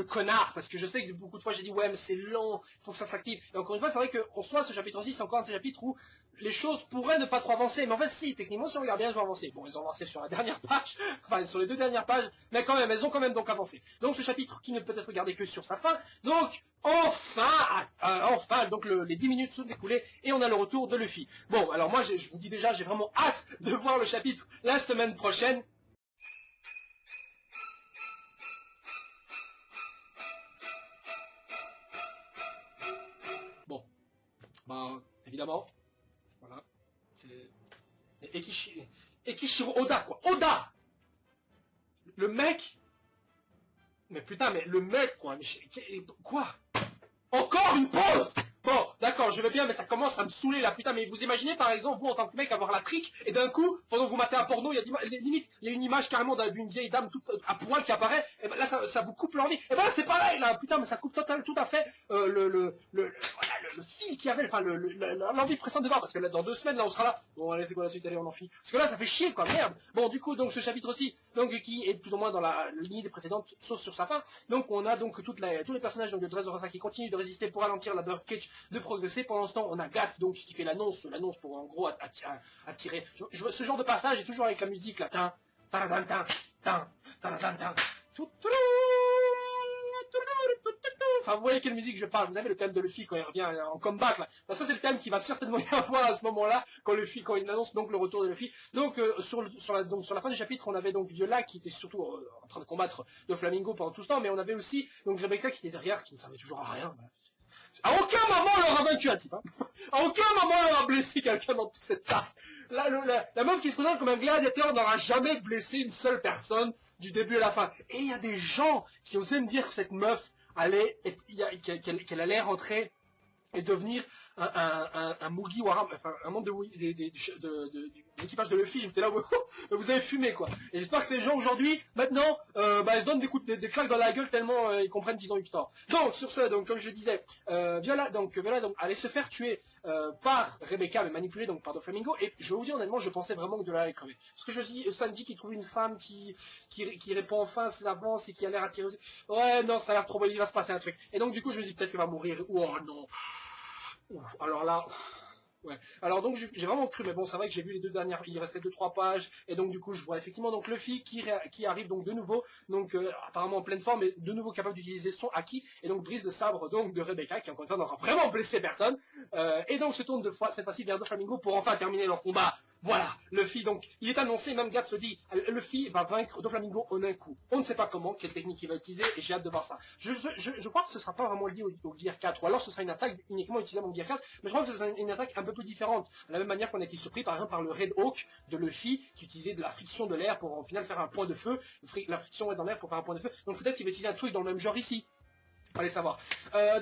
le connard, parce que je sais que beaucoup de fois j'ai dit ouais mais c'est lent, il faut que ça s'active. Et encore une fois c'est vrai qu'en soi ce chapitre-ci c'est encore un chapitre où les choses pourraient ne pas trop avancer, mais en fait si, techniquement si on regarde bien elles ont avancé. Bon, ils ont avancé sur la dernière page, enfin sur les 2 dernières pages, mais quand même elles ont quand même donc avancé. Donc ce chapitre qui ne peut être regardé que sur sa fin, donc enfin, donc les 10 minutes sont écoulées et on a le retour de Luffy. Bon, alors moi je vous dis déjà, j'ai vraiment hâte de voir le chapitre la semaine prochaine. Bon, bah évidemment, voilà, c'est Ekishiro Oda quoi, Oda, le mec, mais putain, mais le mec quoi, mais quoi? Encore une pause! Bon, d'accord, je veux bien, mais ça commence à me saouler là, putain, mais vous imaginez par exemple, vous en tant que mec, avoir la trique, et d'un coup, pendant que vous matez un porno, il y a limite, il y a une image carrément d'une vieille dame toute à poil qui apparaît, et ben là ça vous coupe l'envie. Et ben là c'est pareil là, putain, mais ça coupe tout à fait le fil qui avait, enfin l'envie pressante de voir, parce que là dans 2 semaines là on sera là. Bon allez, c'est quoi la suite, allez on en finit. Parce que là ça fait chier quoi, merde. Bon du coup donc ce chapitre aussi, donc qui est plus ou moins dans la lignée des précédentes, sauf sur sa fin. Donc on a donc tous les personnages donc de Dressrosa qui continuent de résister pour ralentir la Birdcage de progresser. Pendant ce temps on a Guts donc qui fait l'annonce pour en gros attirer. Ce genre de passage est toujours avec la musique là. Enfin, vous voyez quelle musique je parle. Vous avez le thème de Luffy quand il revient en comeback là. Ben, ça c'est le thème qui va certainement y avoir à ce moment-là quand il annonce donc le retour de Luffy. Donc sur la fin du chapitre, on avait donc Viola qui était surtout en train de combattre Doflamingo pendant tout ce temps, mais on avait aussi donc Rebecca qui était derrière, qui ne servait toujours à rien. Voilà. À aucun moment on leur a vaincu un type, hein. À aucun moment on leur a blessé quelqu'un dans toute cette tare. Là, la meuf qui se présente comme un gladiateur n'aura jamais blessé une seule personne du début à la fin. Et il y a des gens qui osaient me dire que cette meuf qu'elle allait rentrer et devenir un Mugi Waram, enfin un membre de l'équipage de Luffy. J'étais là, vous avez fumé quoi. Et j'espère que ces gens aujourd'hui, maintenant, ils se donnent des claques dans la gueule tellement ils comprennent qu'ils ont eu tort. Donc sur ce, donc comme je le disais, Viola allait se faire tuer par Rebecca, mais manipulée donc par Doflamingo. Et je vais vous dire honnêtement, je pensais vraiment que Viola allait crever. Parce que je me suis dit, Sanji qui trouve une femme qui répond enfin à ses avances et qui a l'air attirée aussi. Ouais, non, ça a l'air trop beau, il va se passer un truc. Et donc du coup, je me suis dit peut-être qu'elle va mourir. Oh non. Alors là, ouais. Alors donc j'ai vraiment cru, mais bon, c'est vrai que j'ai vu les 2 dernières, il restait 2-3 pages, et donc du coup je vois effectivement donc Luffy qui arrive donc de nouveau, donc apparemment en pleine forme, et de nouveau capable d'utiliser son haki, et donc brise le sabre donc de Rebecca, qui encore une fois n'aura vraiment blessé personne, et donc se tourne cette fois-ci vers Doflamingo pour enfin terminer leur combat. Voilà, Luffy donc, il est annoncé, même Guts le dit, Luffy va vaincre Doflamingo en un coup. On ne sait pas comment, quelle technique il va utiliser, et j'ai hâte de voir ça. Je crois que ce sera pas vraiment lié au Gear 4, ou alors ce sera une attaque uniquement utilisable en Gear 4, mais je crois que ce sera une attaque un peu plus différente. De la même manière qu'on a été surpris par exemple par le Red Hawk de Luffy, qui utilisait de la friction de l'air pour en final faire un point de feu, la friction est dans l'air pour faire un point de feu, donc peut-être qu'il va utiliser un truc dans le même genre ici. Allez savoir.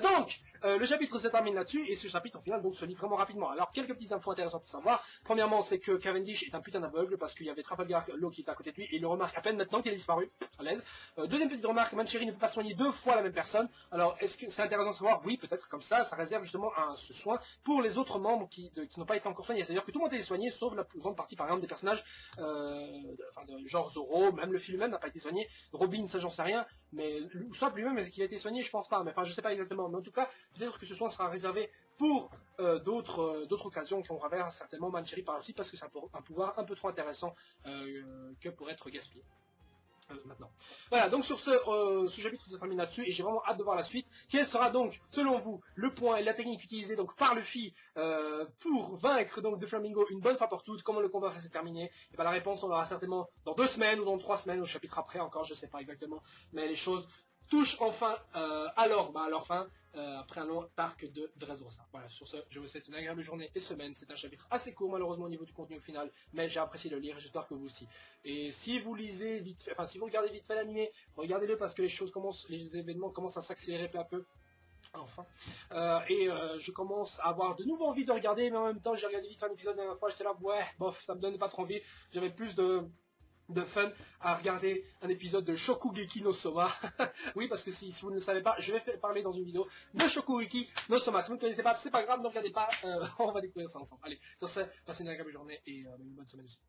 Donc, le chapitre se termine là-dessus, et ce chapitre, au final, donc, se lit vraiment rapidement. Alors, quelques petites infos intéressantes à savoir. Premièrement, c'est que Cavendish est un putain d'aveugle, parce qu'il y avait Trafalgar Law qui était à côté de lui, et il le remarque à peine maintenant qu'il a disparu. À l'aise. Deuxième petite remarque, Mancheri ne peut pas soigner 2 fois la même personne. Alors, est-ce que c'est intéressant de savoir? Oui, peut-être, comme ça réserve justement ce soin pour les autres membres qui n'ont pas été encore soignés. C'est-à-dire que tout le monde a été soigné, sauf la plus grande partie, par exemple, des personnages, de genre Zoro, même Luffy lui-même n'a pas été soigné. Robin, ça j'en sais rien, mais, soit lui-même, est-ce qu'il a été soigné, je pense pas, mais enfin, je sais pas exactement, mais en tout cas, peut-être que ce soin sera réservé pour d'autres occasions qui on verra certainement Mancheri par la suite, parce que ça a un pouvoir un peu trop intéressant que pour être gaspillé. Maintenant. Voilà, donc sur ce chapitre se termine là-dessus, et j'ai vraiment hâte de voir la suite. Quel sera donc, selon vous, le point et la technique utilisée donc par Luffy pour vaincre donc Doflamingo une bonne fois pour toutes? Comment le combat va se terminer? Et ben la réponse on l'aura certainement dans 2 semaines ou dans 3 semaines, au chapitre après encore, je sais pas exactement, mais les choses touchent enfin à leur fin après un long arc de Dressrosa. Voilà, sur ce, je vous souhaite une agréable journée et semaine. C'est un chapitre assez court malheureusement au niveau du contenu au final, mais j'ai apprécié le lire et j'espère que vous aussi. Et si vous lisez vite fait, enfin si vous regardez vite fait l'animé, regardez-le parce que les événements commencent à s'accélérer peu à peu. Enfin. Je commence à avoir de nouveau envie de regarder, mais en même temps j'ai regardé vite fait un épisode la dernière fois, j'étais là, ouais, bof, ça me donnait pas trop envie. J'avais plus de fun à regarder un épisode de Shokugeki no Soma. Oui, parce que si vous ne le savez pas, je vais parler dans une vidéo de Shokugeki no Soma. Si vous ne connaissez pas, c'est pas grave, ne regardez pas, on va découvrir ça ensemble. Allez, sur ce, passez une agréable journée et une bonne semaine aussi.